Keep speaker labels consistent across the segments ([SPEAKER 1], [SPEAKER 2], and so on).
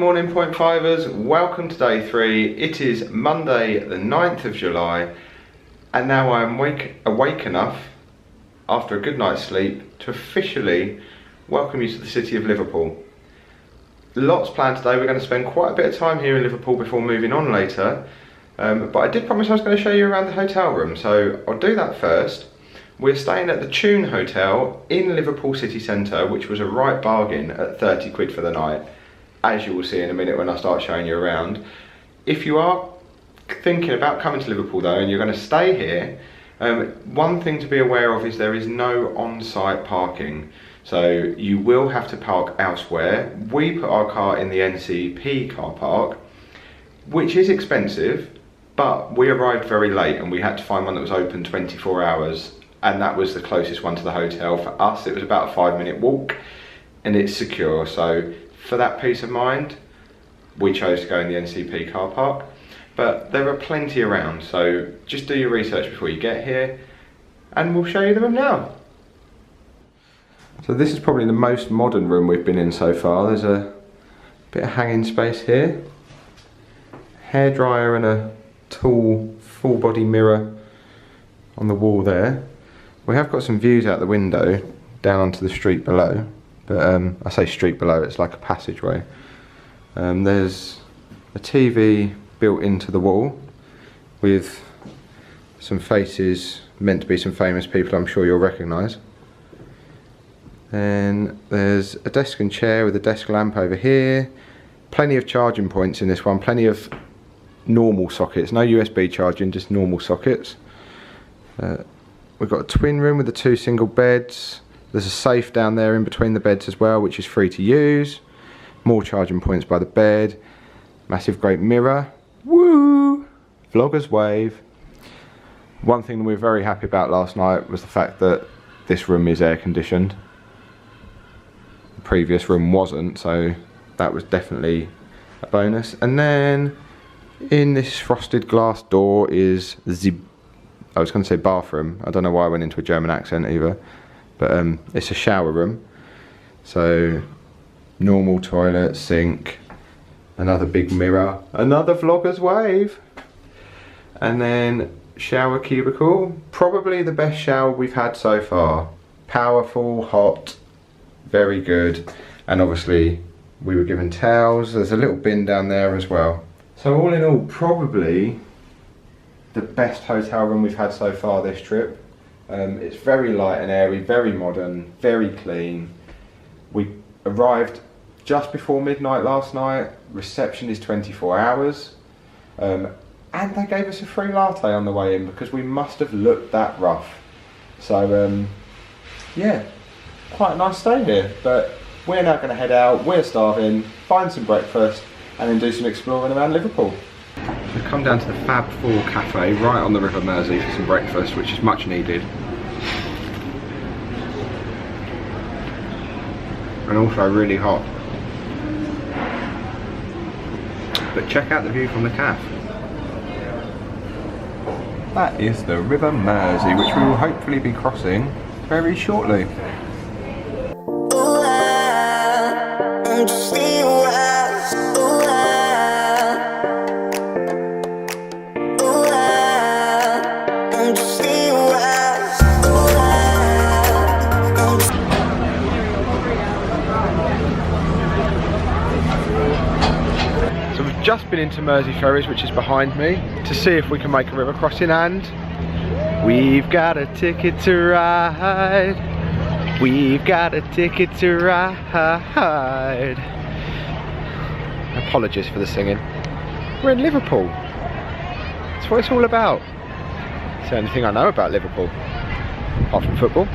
[SPEAKER 1] morning, Point Fivers. Welcome to day 3. It is Monday the 9th of July and now I'm awake enough after a good night's sleep to officially welcome you to the city of Liverpool. Lots planned today. We're going to spend quite a bit of time here in Liverpool before moving on later, but I did promise I was going to show you around the hotel room, so I'll do that first. We're staying at the Tune Hotel in Liverpool city centre, which was a right bargain at 30 quid for the night, as you will see in a minute when I start showing you around. If you are thinking about coming to Liverpool though and you're going to stay here, one thing to be aware of is there is no on-site parking. So you will have to park elsewhere. We put our car in the NCP car park, which is expensive, but we arrived very late and we had to find one that was open 24 hours, and that was the closest one to the hotel. For us, it was about a 5-minute walk and it's secure. So for that peace of mind, we chose to go in the NCP car park. But there are plenty around, so just do your research before you get here and we'll show you the room now. So this is probably the most modern room we've been in so far. There's a bit of hanging space here, hairdryer and a tall full body mirror on the wall there. We have got some views out the window down onto the street below, but I say street below, it's like a passageway. There's a TV built into the wall with some faces meant to be some famous people I'm sure you'll recognise. Then there's a desk and chair with a desk lamp over here. Plenty of charging points in this one, plenty of normal sockets, no USB charging, just normal sockets. We've got a twin room with the 2 single beds. There's a safe down there in between the beds as well, which is free to use. More charging points by the bed. Massive great mirror. Woo! Vloggers wave. One thing we were very happy about last night was the fact that this room is air conditioned. The previous room wasn't, so that was definitely a bonus. And then in this frosted glass door is I was going to say bathroom. I don't know why I went into a German accent either. But it's a shower room. So normal toilet, sink, another big mirror, another vlogger's wave. And then shower cubicle. Probably the best shower we've had so far. Powerful, hot, very good. And obviously we were given towels. There's a little bin down there as well. So all in all, probably the best hotel room we've had so far this trip. It's very light and airy, very modern, very clean. We arrived just before midnight last night. Reception is 24 hours. And they gave us a free latte on the way in because we must have looked that rough. So yeah, quite a nice stay here. But we're now going to head out, we're starving, find some breakfast and then do some exploring around Liverpool. We've come down to the Fab 4 cafe right on the River Mersey for some breakfast, which is much needed. And also really hot. But check out the view from the cafe. That is the River Mersey, which we will hopefully be crossing very shortly. Just been into Mersey Ferries, which is behind me, to see if we can make a river crossing, and we've got a ticket to ride. We've got a ticket to ride. Apologies for the singing. We're in Liverpool. That's what it's all about. It's the only thing I know about Liverpool, apart from football.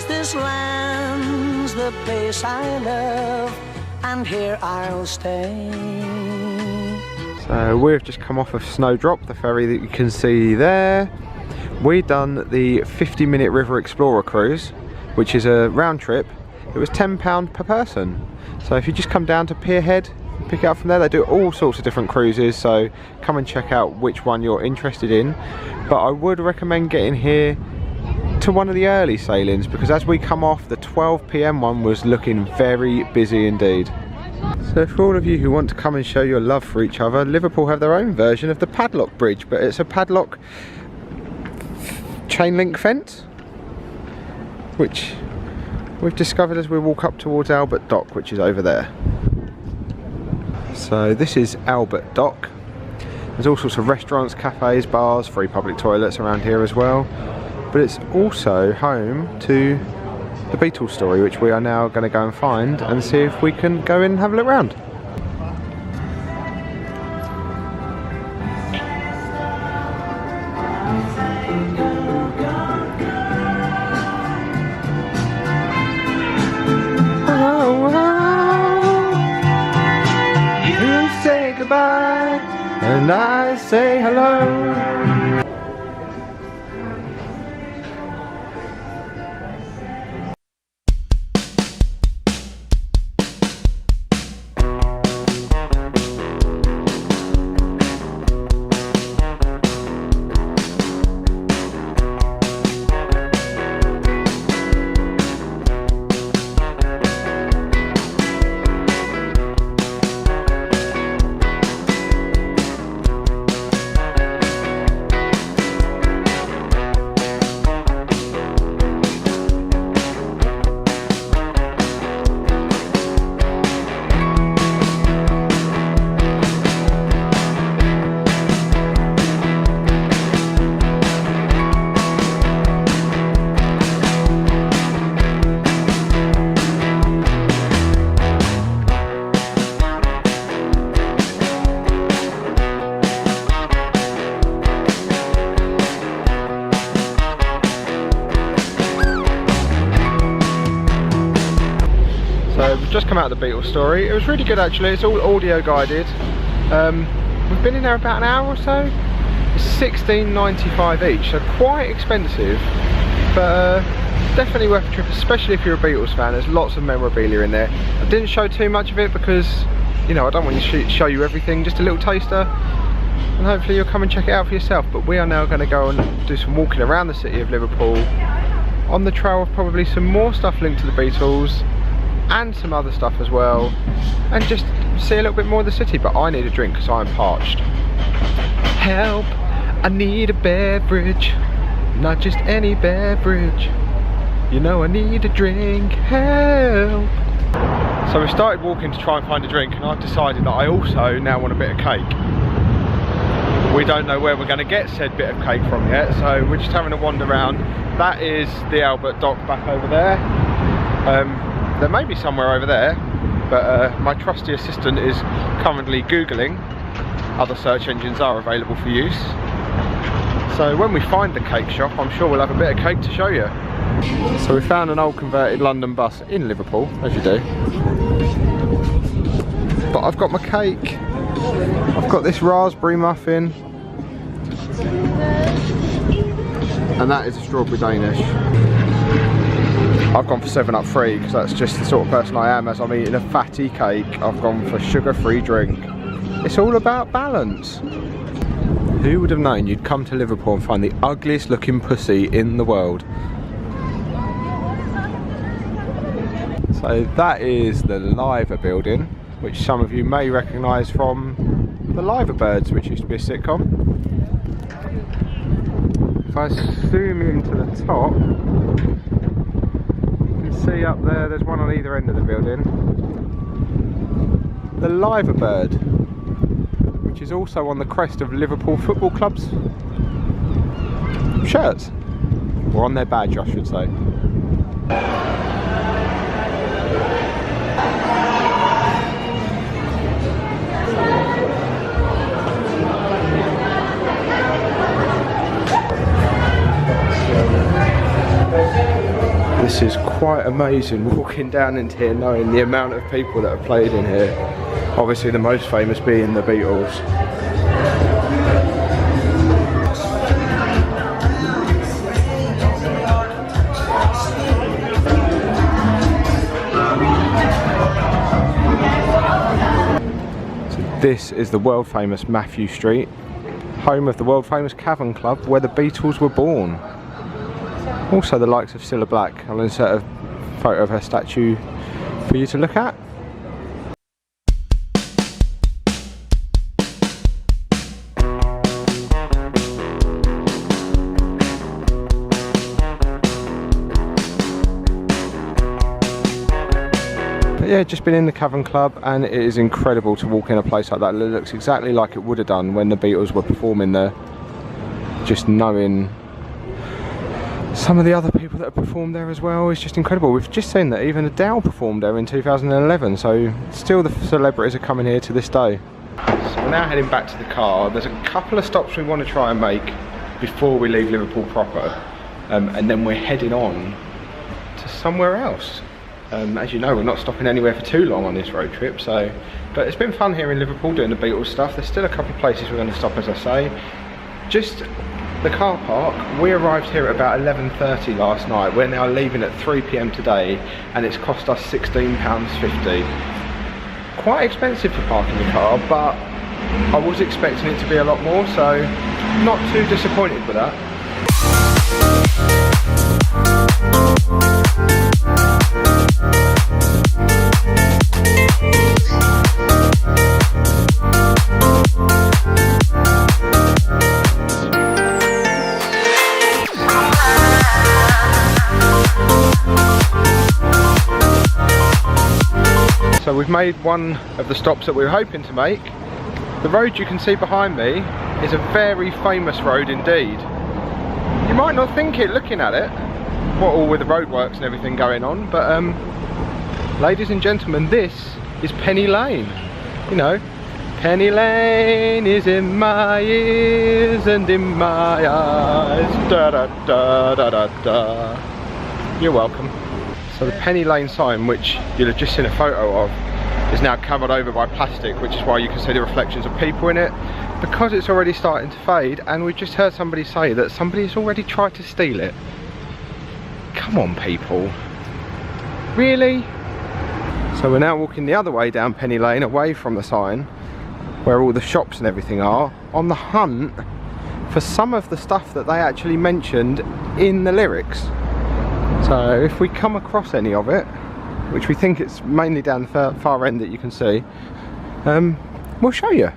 [SPEAKER 2] This land's the place I love, and here I'll stay.
[SPEAKER 1] So we've just come off of Snowdrop, the ferry that you can see there. We've done the 50-minute River Explorer cruise, which is a round trip. It was £10 per person. So if you just come down to Pierhead, pick it up from there. They do all sorts of different cruises, so come and check out which one you're interested in. But I would recommend getting here to one of the early sailings, because as we come off, the 12 PM one was looking very busy indeed. So for all of you who want to come and show your love for each other, Liverpool have their own version of the padlock bridge, but it's a padlock chain link fence, which we've discovered as we walk up towards Albert Dock, which is over there. So this is Albert Dock. There's all sorts of restaurants, cafes, bars, free public toilets around here as well. But it's also home to the Beatles story, which we are now going to go and find and see if we can go in and have a look around. You say goodbye and I say hello. So we've just come out of the Beatles story. It was really good actually. It's all audio guided. We've been in there about an hour or so. It's $16.95 each, so quite expensive, but definitely worth a trip, especially if you're a Beatles fan. There's lots of memorabilia in there. I didn't show too much of it because, you know, I don't want to show you everything, just a little taster, and hopefully you'll come and check it out for yourself. But we are now going to go and do some walking around the city of Liverpool on the trail of probably some more stuff linked to the Beatles and some other stuff as well, and just see a little bit more of the city. But I need a drink because I'm parched. Help, I need a beverage, not just any beverage, you know I need a drink, help. So we started walking to try and find a drink, and I've decided that I also now want a bit of cake. We don't know where we're going to get said bit of cake from yet, so we're just having a wander around. That is the Albert Dock back over there. There may be somewhere over there, but my trusty assistant is currently Googling. Other search engines are available for use. So when we find the cake shop, I'm sure we'll have a bit of cake to show you. So we found an old converted London bus in Liverpool, as you do. But I've got my cake. I've got this raspberry muffin. And that is a strawberry Danish. I've gone for 7 Up free because that's just the sort of person I am. As I'm eating a fatty cake, I've gone for sugar-free drink. It's all about balance. Who would have known you'd come to Liverpool and find the ugliest looking pussy in the world? So that is the Liver building, which some of you may recognise from the Liver Birds, which used to be a sitcom. If I zoom into the top, see up there, there's one on either end of the building. The Liver Bird, which is also on the crest of Liverpool Football Club's shirts, or on their badge I should say. This is quite amazing walking down into here knowing the amount of people that have played in here. Obviously the most famous being the Beatles. This is the world famous Matthew Street, home of the world famous Cavern Club where the Beatles were born. Also the likes of Cilla Black. I'll insert a photo of her statue for you to look at. Yeah, just been in the Cavern Club and it is incredible to walk in a place like that. It looks exactly like it would have done when the Beatles were performing there. Just knowing some of the other people that have performed there as well is just incredible. We've just seen that even Adele performed there in 2011, so still the celebrities are coming here to this day. So we're now heading back to the car. There's a couple of stops we want to try and make before we leave Liverpool proper, and then we're heading on to somewhere else. As you know, we're not stopping anywhere for too long on this road trip, but it's been fun here in Liverpool doing the Beatles stuff. There's still a couple of places we're going to stop, as I say. Just the car park, we arrived here at about 11:30 last night. We're now leaving at 3 PM today and it's cost us £16.50. Quite expensive for parking the car, but I was expecting it to be a lot more, so not too disappointed with that. So we've made one of the stops that we were hoping to make. The road you can see behind me is a very famous road indeed. You might not think it looking at it, what all with the roadworks and everything going on, but ladies and gentlemen, this is Penny Lane. You know, Penny Lane is in my ears and in my eyes. Da da da da da da. You're welcome. So the Penny Lane sign, which you'll have just seen a photo of, is now covered over by plastic, which is why you can see the reflections of people in it, because it's already starting to fade, and we've just heard somebody say that somebody's already tried to steal it. Come on, people. Really? So we're now walking the other way down Penny Lane, away from the sign, where all the shops and everything are, on the hunt for some of the stuff that they actually mentioned in the lyrics. So if we come across any of it, which we think it's mainly down the far end that you can see, we'll show you.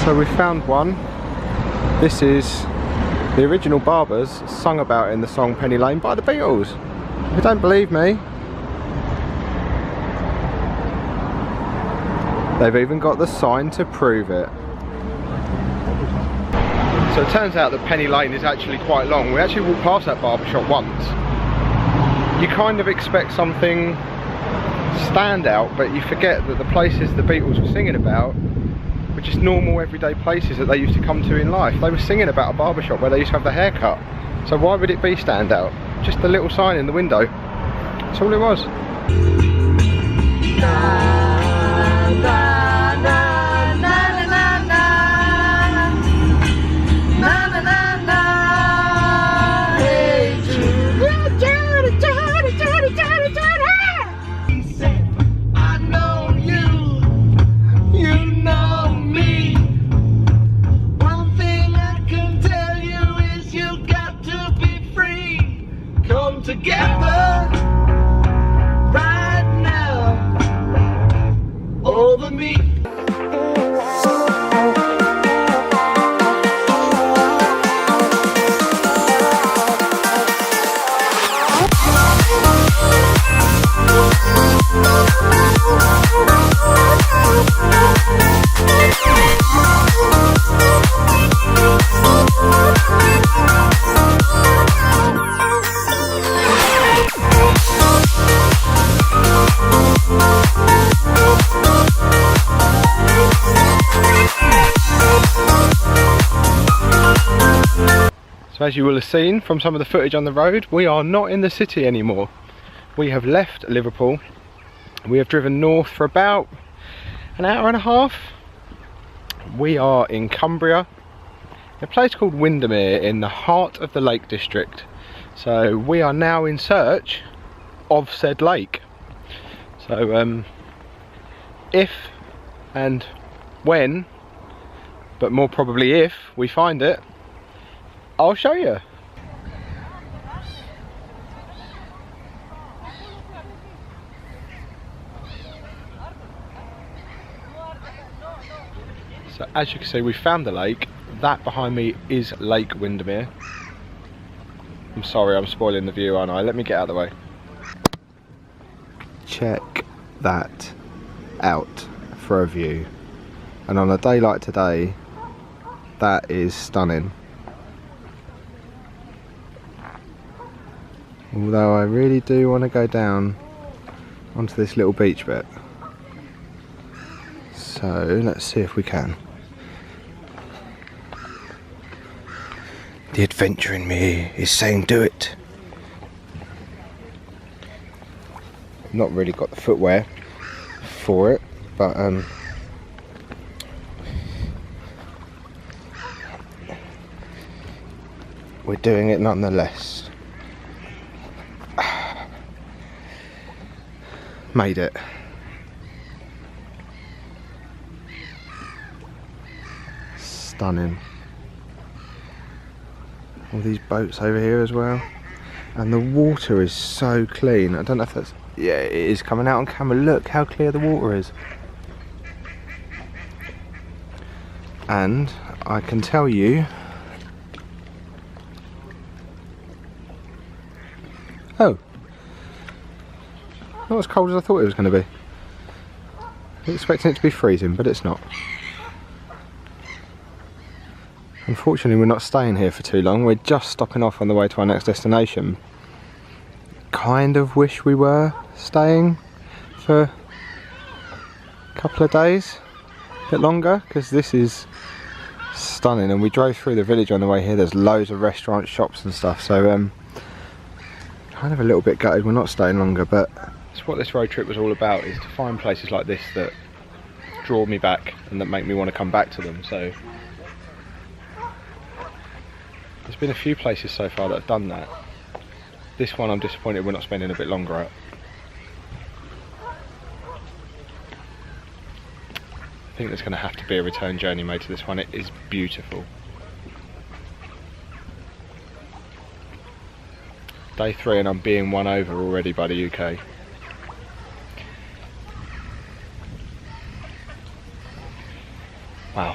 [SPEAKER 1] So we found one. This is the original Barbers sung about in the song Penny Lane by the Beatles. If you don't believe me, they've even got the sign to prove it. So it turns out that Penny Lane is actually quite long. We actually walked past that barbershop once. You kind of expect something standout, but you forget that the places the Beatles were singing about were just normal everyday places that they used to come to in life. They were singing about a barbershop where they used to have the haircut. So why would it be standout? Just the little sign in the window. That's all it was.
[SPEAKER 2] Together right now over me.
[SPEAKER 1] So as you will have seen from some of the footage on the road, we are not in the city anymore. We have left Liverpool. We have driven north for about an hour and a half. We are in Cumbria, a place called Windermere in the heart of the Lake District. So we are now in search of said lake. So if and when, but more probably if we find it, I'll show you. So as you can see, we found the lake. That behind me is Lake Windermere. I'm sorry, I'm spoiling the view, aren't I? Let me get out of the way. Check that out for a view. And on a day like today, that is stunning. Although I really do want to go down onto this little beach bit. So let's see if we can. The adventure in me is saying do it. Not really got the footwear for it, but we're doing it nonetheless. Made it. Stunning. All these boats over here as well, and the water is so clean. I don't know if that's, yeah, it is coming out on camera. Look how clear the water is. And I can tell you, oh, not as cold as I thought it was going to be. I was expecting it to be freezing, but it's not. Unfortunately, we're not staying here for too long. We're just stopping off on the way to our next destination. Kind of wish we were staying for a couple of days, a bit longer, because this is stunning. And we drove through the village on the way here. There's loads of restaurants, shops and stuff. So kind of a little bit gutted we're not staying longer, but that's what this road trip was all about, is to find places like this that draw me back and that make me want to come back to them. So there's been a few places so far that have done that. This one I'm disappointed we're not spending a bit longer at. I think there's going to have to be a return journey made to this one. It is beautiful. Day 3 and I'm being won over already by the UK. Wow.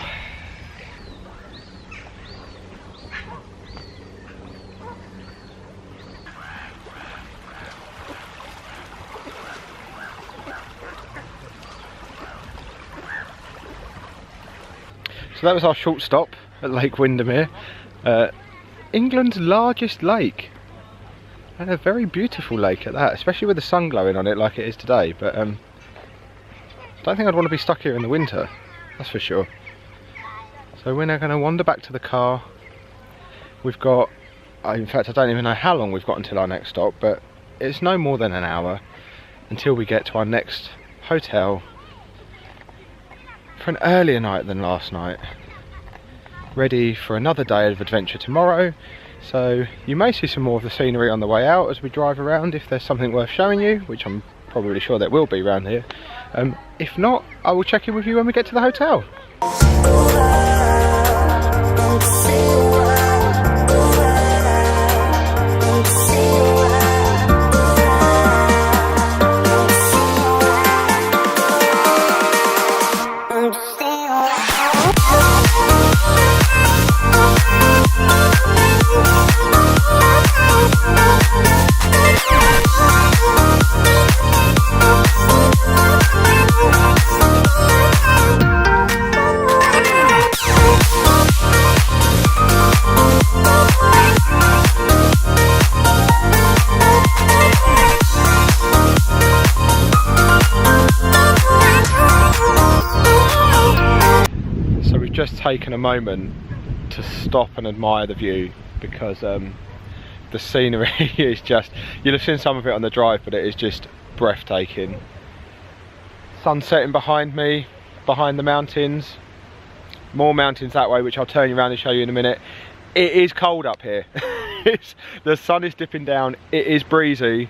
[SPEAKER 1] So that was our short stop at Lake Windermere, England's largest lake, and a very beautiful lake at that, especially with the sun glowing on it like it is today. But I don't think I'd want to be stuck here in the winter, that's for sure. So we're now going to wander back to the car. We've got, in fact I don't even know how long we've got until our next stop, but it's no more than an hour until we get to our next hotel for an earlier night than last night. Ready for another day of adventure tomorrow. So you may see some more of the scenery on the way out as we drive around if there's something worth showing you, which I'm probably sure there will be around here. If not, I will check in with you when we get to the hotel. Just taken a moment to stop and admire the view, because the scenery is just, you'll have seen some of it on the drive, but it is just breathtaking. Sun setting behind me, behind the mountains, more mountains that way, which I'll turn you around and show you in a minute. It is cold up here. The sun is dipping down, it is breezy,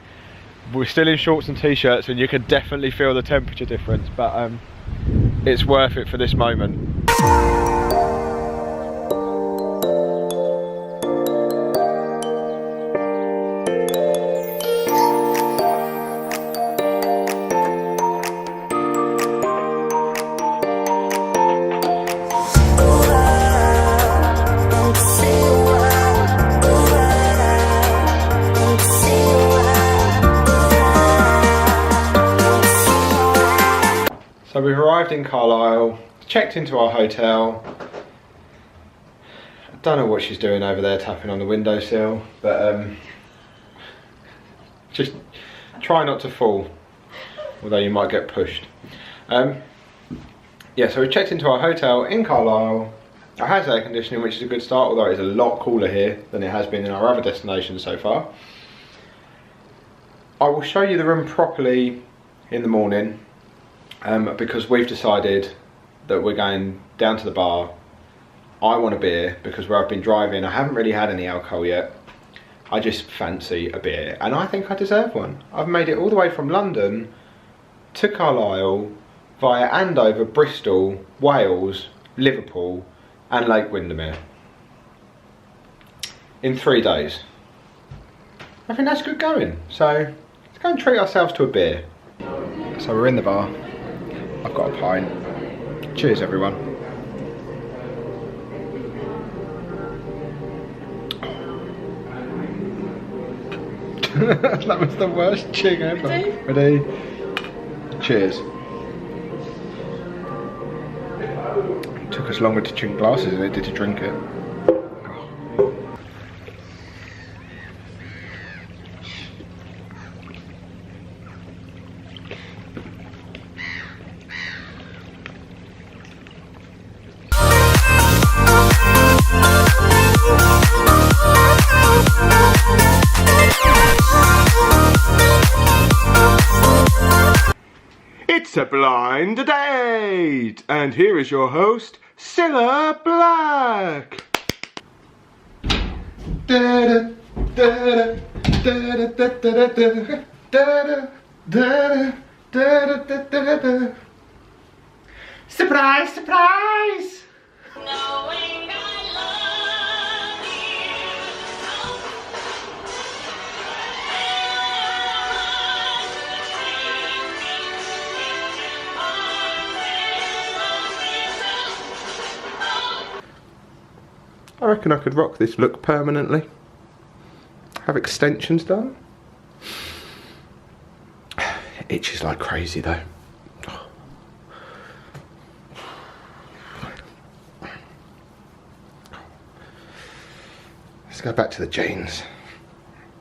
[SPEAKER 1] we're still in shorts and t-shirts and you can definitely feel the temperature difference, but it's worth it for this moment. So we've arrived in Carlisle, checked into our hotel. I don't know what she's doing over there tapping on the windowsill, but just try not to fall, although you might get pushed. Yeah, so we checked into our hotel in Carlisle. It has air conditioning, which is a good start, although it's a lot cooler here than it has been in our other destinations so far. I will show you the room properly in the morning. Because we've decided that we're going down to the bar. I want a beer because where I've been driving I haven't really had any alcohol yet. I just fancy a beer and I think I deserve one. I've made it all the way from London to Carlisle via Andover, Bristol, Wales, Liverpool and Lake Windermere in 3 days. I think that's good going. So let's go and treat ourselves to a beer. So we're in the bar. I've got a pint. Cheers everyone. That was the worst ching ever. Ready? Cheers. It took us longer to chink glasses than it did to drink it. It's a blind date, and here is your host, Cilla Black. Surprise, surprise! I reckon I could rock this look permanently. Have extensions done. It itches like crazy though. Let's go back to the jeans.